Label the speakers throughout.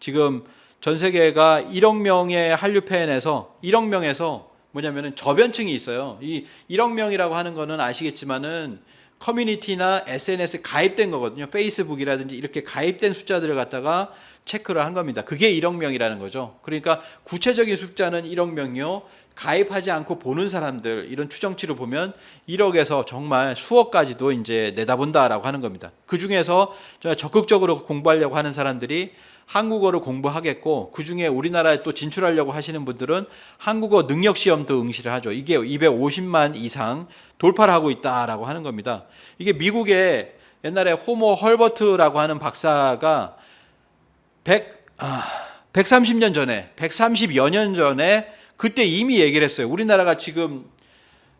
Speaker 1: 지금 전 세계가 1억 명의 한류 팬에서 1억 명에서 뭐냐면은 저변층이 있어요. 이 1억 명이라고 하는 거는 아시겠지만은 커뮤니티나 SNS에 가입된 거거든요. 페이스북이라든지 이렇게 가입된 숫자들을 갖다가 체크를 한 겁니다. 그게 1억 명이라는 거죠. 그러니까 구체적인 숫자는 1억 명이요. 가입하지 않고 보는 사람들 이런 추정치를 보면 1억에서 정말 수억까지도 이제 내다본다라고 하는 겁니다. 그 중에서 적극적으로 공부하려고 하는 사람들이 한국어를 공부하겠고, 그 중에 우리나라에 또 진출하려고 하시는 분들은 한국어 능력 시험도 응시를 하죠. 이게 250만 이상 돌파를 하고 있다라고 하는 겁니다. 이게 미국의 옛날에 호모 헐버트라고 하는 박사가 130년 전에, 130여 년 전에 그때 이미 얘기를 했어요. 우리나라가 지금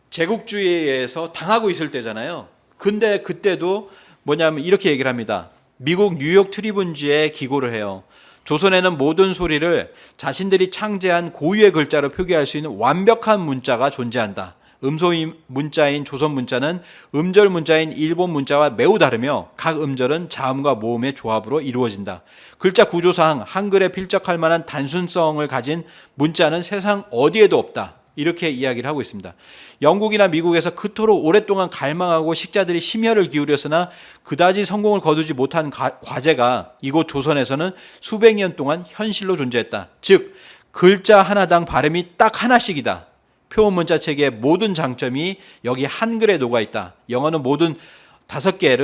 Speaker 1: 제국주의에서 당하고 있을 때잖아요. 근데 그때도 뭐냐면 이렇게 얘기를 합니다. 미국 뉴욕 트리뷴지에 기고를 해요. 조선에는 모든 소리를 자신들이 창제한 고유의 글자로 표기할 수 있는 완벽한 문자가 존재한다. 음소 문자인 조선 문자는 음절 문자인 일본 문자와 매우 다르며 각 음절은 자음과 모음의 조합으로 이루어진다. 글자 구조상 한글에 필적할 만한 단순성을 가진 문자는 세상 어디에도 없다. 이렇게 이야기를 하고 있습니다. 영국이나 미국에서 그토록 오랫동안 갈망하고 식자들이 심혈을 기울였으나 그다지 성공을 거두지 못한 과제가 이곳 조선에서는 수백 년 동안 현실로 존재했다. 즉 글자 하나당 발음이 딱 하나씩이다. 표본 문자 체계의 모든 장점이 여기 한글에 녹아 있다. 영어는 모든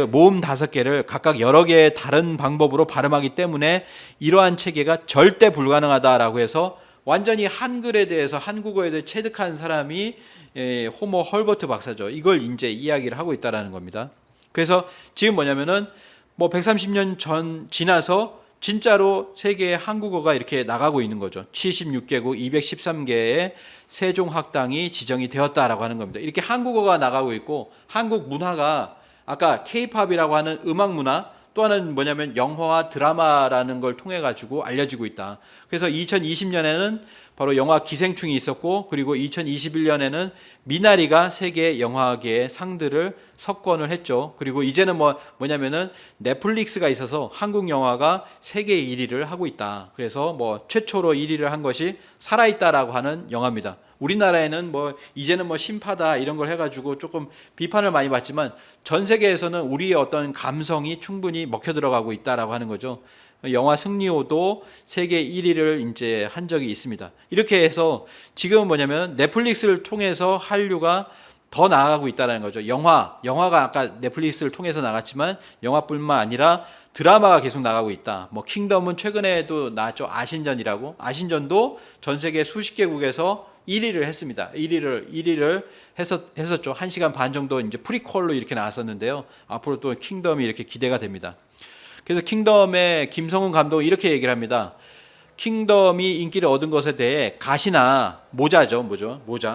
Speaker 1: 모음 5개를 각각 여러 개의 다른 방법으로 발음하기 때문에 이러한 체계가 절대 불가능하다라고 해서 완전히 한글에 대해서, 한국어에 대해 체득한 사람이 호모 헐버트 박사죠. 이걸 이제 이야기를 하고 있다라는 겁니다. 그래서 지금 뭐냐면은 130년 전 지나서 진짜로 세계의 한국어가 이렇게 나가고 있는 거죠. 76개국 213개의 세종학당이 지정이 되었다라고 하는 겁니다. 이렇게 한국어가 나가고 있고, 한국 문화가 아까 K-팝이라고 하는 음악 문화, 또 하나는 뭐냐면 영화와 드라마라는 걸 통해 가지고 알려지고 있다. 그래서 2020년에는 바로 영화 기생충이 있었고, 그리고 2021년에는 미나리가 세계 영화계의 상들을 석권을 했죠. 그리고 이제는 뭐냐면은 넷플릭스가 있어서 한국 영화가 세계 1위를 하고 있다. 그래서 최초로 1위를 한 것이 살아있다라고 하는 영화입니다. 우리나라에는 이제는 심파다 이런 걸 해가지고 조금 비판을 많이 받지만 전 세계에서는 우리의 어떤 감성이 충분히 먹혀 들어가고 있다라고 하는 거죠. 영화 승리호도 세계 1위를 이제 한 적이 있습니다. 이렇게 해서 지금은 뭐냐면 넷플릭스를 통해서 한류가 더 나아가고 있다는 거죠. 영화가 아까 넷플릭스를 통해서 나갔지만 영화뿐만 아니라 드라마가 계속 나가고 있다. 킹덤은 최근에도 나왔죠. 아신전이라고. 아신전도 전 세계 수십 개국에서 1위를 했습니다. 1위를 했었죠. 1시간 반 정도 이제 프리퀄로 이렇게 나왔었는데요. 앞으로 또 킹덤이 이렇게 기대가 됩니다. 그래서 킹덤의 김성훈 감독이 이렇게 얘기를 합니다. 킹덤이 인기를 얻은 것에 대해 가시나 모자,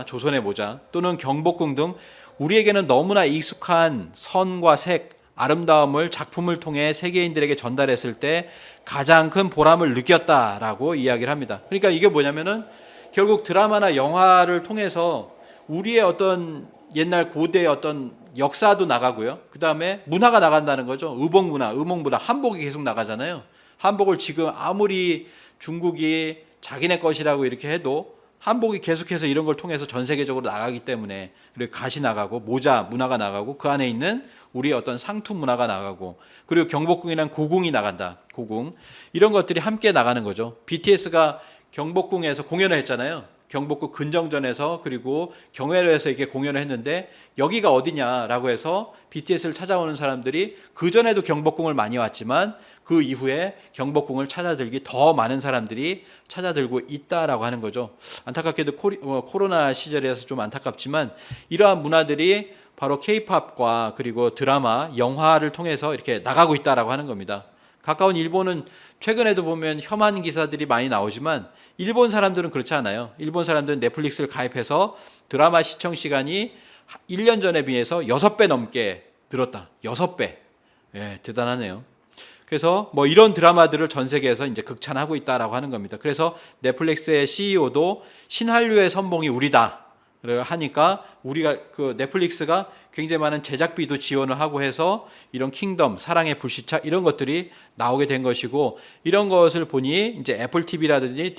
Speaker 1: 조선의 모자 또는 경복궁 등 우리에게는 너무나 익숙한 선과 색, 아름다움을 작품을 통해 세계인들에게 전달했을 때 가장 큰 보람을 느꼈다라고 이야기를 합니다. 그러니까 이게 뭐냐면은 결국 드라마나 영화를 통해서 우리의 어떤 옛날 고대의 어떤 역사도 나가고요. 그 다음에 문화가 나간다는 거죠. 의복문화, 의목문화, 한복이 계속 나가잖아요. 한복을 지금 아무리 중국이 자기네 것이라고 이렇게 해도 한복이 계속해서 이런 걸 통해서 전 세계적으로 나가기 때문에, 그리고 갓이 나가고 모자 문화가 나가고 그 안에 있는 우리의 어떤 상투 문화가 나가고, 그리고 경복궁이란 고궁이 나간다. 고궁. 이런 것들이 함께 나가는 거죠. BTS가 경복궁에서 공연을 했잖아요. 경복궁 근정전에서, 그리고 경회로에서 이렇게 공연을 했는데 여기가 어디냐라고 해서 BTS를 찾아오는 사람들이 그전에도 경복궁을 많이 왔지만 그 이후에 경복궁을 찾아들기 더 많은 사람들이 찾아들고 있다라고 하는 거죠. 안타깝게도 코로나 시절이라서 좀 안타깝지만 이러한 문화들이 바로 K-팝과 그리고 드라마, 영화를 통해서 이렇게 나가고 있다라고 하는 겁니다. 가까운 일본은 최근에도 보면 혐한 기사들이 많이 나오지만 일본 사람들은 그렇지 않아요. 일본 사람들은 넷플릭스를 가입해서 드라마 시청 시간이 1년 전에 비해서 6배 넘게 늘었다. 6배. 예, 대단하네요. 그래서 이런 드라마들을 전 세계에서 이제 극찬하고 있다라고 하는 겁니다. 그래서 넷플릭스의 CEO도 신한류의 선봉이 우리다. 하니까 우리가 그 넷플릭스가 굉장히 많은 제작비도 지원을 하고 해서 이런 킹덤, 사랑의 불시착 이런 것들이 나오게 된 것이고, 이런 것을 보니 이제 애플 TV라든지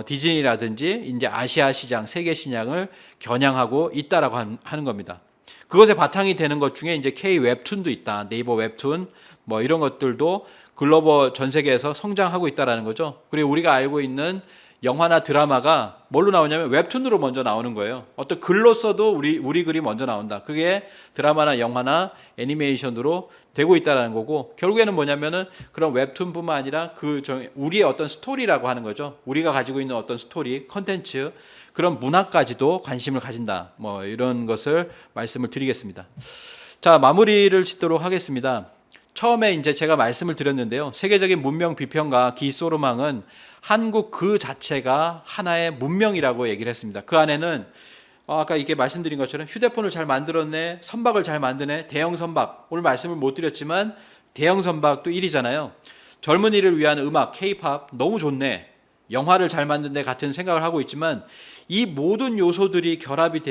Speaker 1: 디즈니라든지 이제 아시아 시장, 세계 시장을 겨냥하고 있다라고 하는 겁니다. 그것의 바탕이 되는 것 중에 이제 K 웹툰도 있다. 네이버 웹툰 뭐 이런 것들도 글로벌 전 세계에서 성장하고 있다라는 거죠. 그리고 우리가 알고 있는 영화나 드라마가 뭘로 나오냐면 웹툰으로 먼저 나오는 거예요. 어떤 글로 써도 우리 글이 먼저 나온다. 그게 드라마나 영화나 애니메이션으로 되고 있다는 거고, 결국에는 뭐냐면은 그런 웹툰뿐만 아니라 우리의 어떤 스토리라고 하는 거죠. 우리가 가지고 있는 어떤 스토리, 컨텐츠, 그런 문화까지도 관심을 가진다. 뭐 이런 것을 말씀을 드리겠습니다. 자, 마무리를 짓도록 하겠습니다. 처음에 이제 제가 말씀을 드렸는데요. 세계적인 문명 비평가 기 소르망은 한국 그 자체가 하나의 문명이라고 얘기를 했습니다. 그 안에는 아까 이게 말씀드린 것처럼 휴대폰을 잘 만들었네, 선박을 잘 만드네, 대형 선박, 오늘 말씀을 못 드렸지만 대형 선박도 1위잖아요. 젊은이를 위한 음악, K-팝 너무 좋네, 영화를 잘 만든데 같은 생각을 하고 있지만 이 모든 요소들이 결합이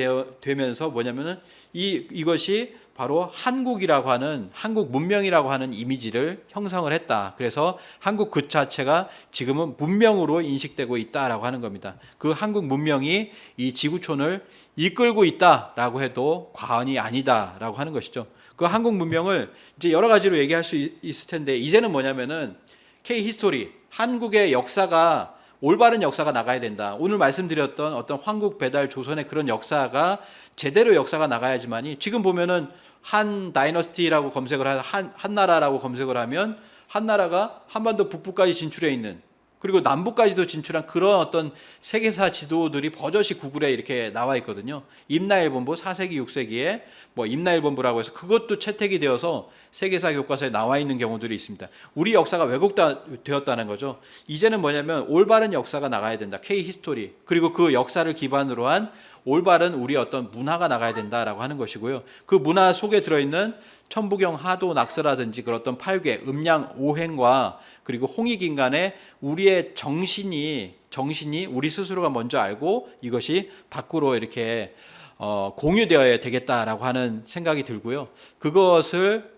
Speaker 1: 되면서 뭐냐면은 이것이 바로 한국이라고 하는, 한국 문명이라고 하는 이미지를 형성을 했다. 그래서 한국 그 자체가 지금은 문명으로 인식되고 있다라고 하는 겁니다. 그 한국 문명이 이 지구촌을 이끌고 있다라고 해도 과언이 아니다라고 하는 것이죠. 그 한국 문명을 이제 여러 가지로 얘기할 수 있을 텐데, 이제는 뭐냐면은 K 히스토리, 한국의 역사가, 올바른 역사가 나가야 된다. 오늘 말씀드렸던 어떤 황국 배달 조선의 그런 역사가 제대로 역사가 나가야지만이, 지금 보면은 한 다이너스티라고 검색을 한 나라라고 검색을 하면 한 나라가 한반도 북부까지 진출해 있는, 그리고 남부까지도 진출한 그런 어떤 세계사 지도들이 버젓이 구글에 이렇게 나와 있거든요. 임나일본부 4세기 6세기에 뭐 임나일본부라고 해서 그것도 채택이 되어서 세계사 교과서에 나와 있는 경우들이 있습니다. 우리 역사가 왜곡되었다는 거죠. 이제는 뭐냐면 올바른 역사가 나가야 된다. K 히스토리, 그리고 그 역사를 기반으로 한 올바른 우리 어떤 문화가 나가야 된다라고 하는 것이고요. 그 문화 속에 들어있는 천부경, 하도, 낙서라든지 그런 어떤 팔괘, 음양, 오행과 그리고 홍익인간의 우리의 정신이 우리 스스로가 먼저 알고 이것이 밖으로 이렇게 공유되어야 되겠다라고 하는 생각이 들고요. 그것을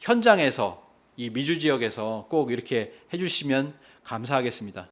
Speaker 1: 현장에서, 이 미주 지역에서 꼭 이렇게 해주시면 감사하겠습니다.